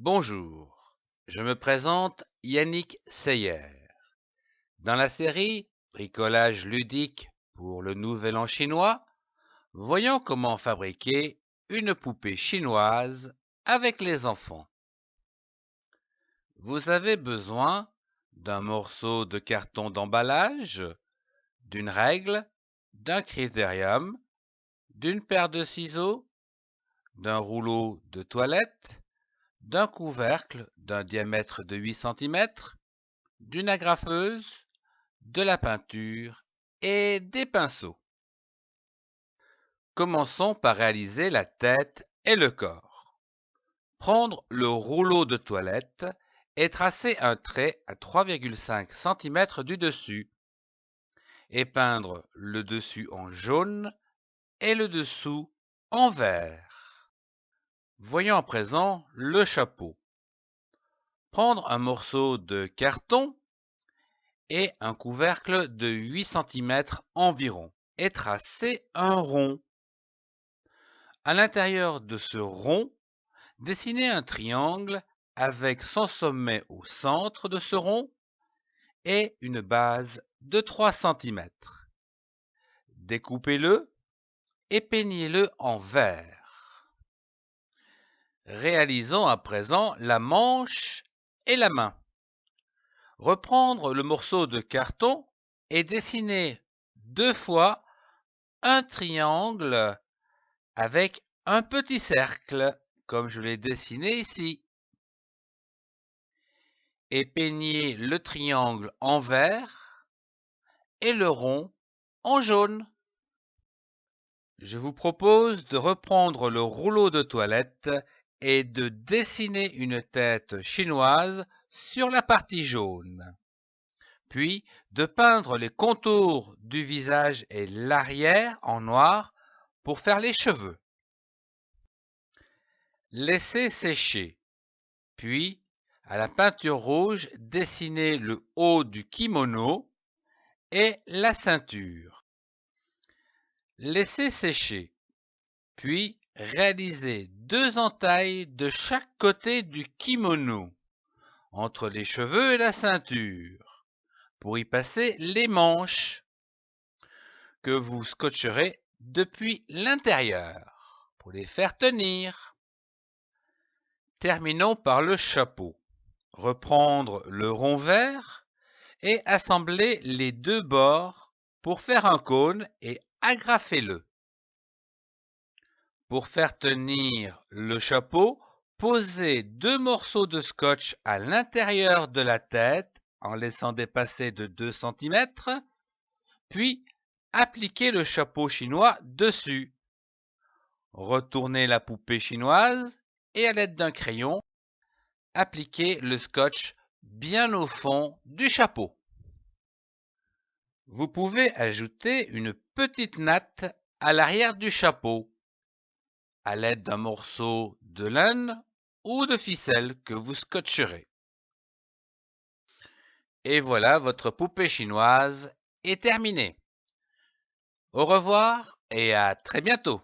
Bonjour, je me présente Yannick Seyer. Dans la série Bricolage ludique pour le Nouvel An chinois, voyons comment fabriquer une poupée chinoise avec les enfants. Vous avez besoin d'un morceau de carton d'emballage, d'une règle, d'un critérium, d'une paire de ciseaux, d'un rouleau de toilette, d'un couvercle d'un diamètre de 8 cm, d'une agrafeuse, de la peinture et des pinceaux. Commençons par réaliser la tête et le corps. Prendre le rouleau de toilette et tracer un trait à 3,5 cm du dessus et peindre le dessus en jaune et le dessous en vert. Voyons à présent le chapeau. Prendre un morceau de carton et un couvercle de 8 cm environ et tracer un rond. À l'intérieur de ce rond, dessinez un triangle avec son sommet au centre de ce rond et une base de 3 cm. Découpez-le et peignez-le en vert. Réalisons à présent la manche et la main. Reprendre le morceau de carton et dessiner 2 fois un triangle avec un petit cercle, comme je l'ai dessiné ici. Et peignez le triangle en vert et le rond en jaune. Je vous propose de reprendre le rouleau de toilette et de dessiner une tête chinoise sur la partie jaune. Puis de peindre les contours du visage et l'arrière en noir pour faire les cheveux. Laissez sécher. Puis, à la peinture rouge, dessinez le haut du kimono et la ceinture. Laissez sécher. Puis, réalisez 2 entailles de chaque côté du kimono, entre les cheveux et la ceinture, pour y passer les manches, que vous scotcherez depuis l'intérieur, pour les faire tenir. Terminons par le chapeau. Reprendre le rond vert et assembler les 2 bords pour faire un cône et agrafez-le. Pour faire tenir le chapeau, posez 2 morceaux de scotch à l'intérieur de la tête en laissant dépasser de 2 cm, puis appliquez le chapeau chinois dessus. Retournez la poupée chinoise et à l'aide d'un crayon, appliquez le scotch bien au fond du chapeau. Vous pouvez ajouter une petite natte à l'arrière du chapeau, à l'aide d'un morceau de laine ou de ficelle que vous scotcherez. Et voilà, votre poupée chinoise est terminée. Au revoir et à très bientôt.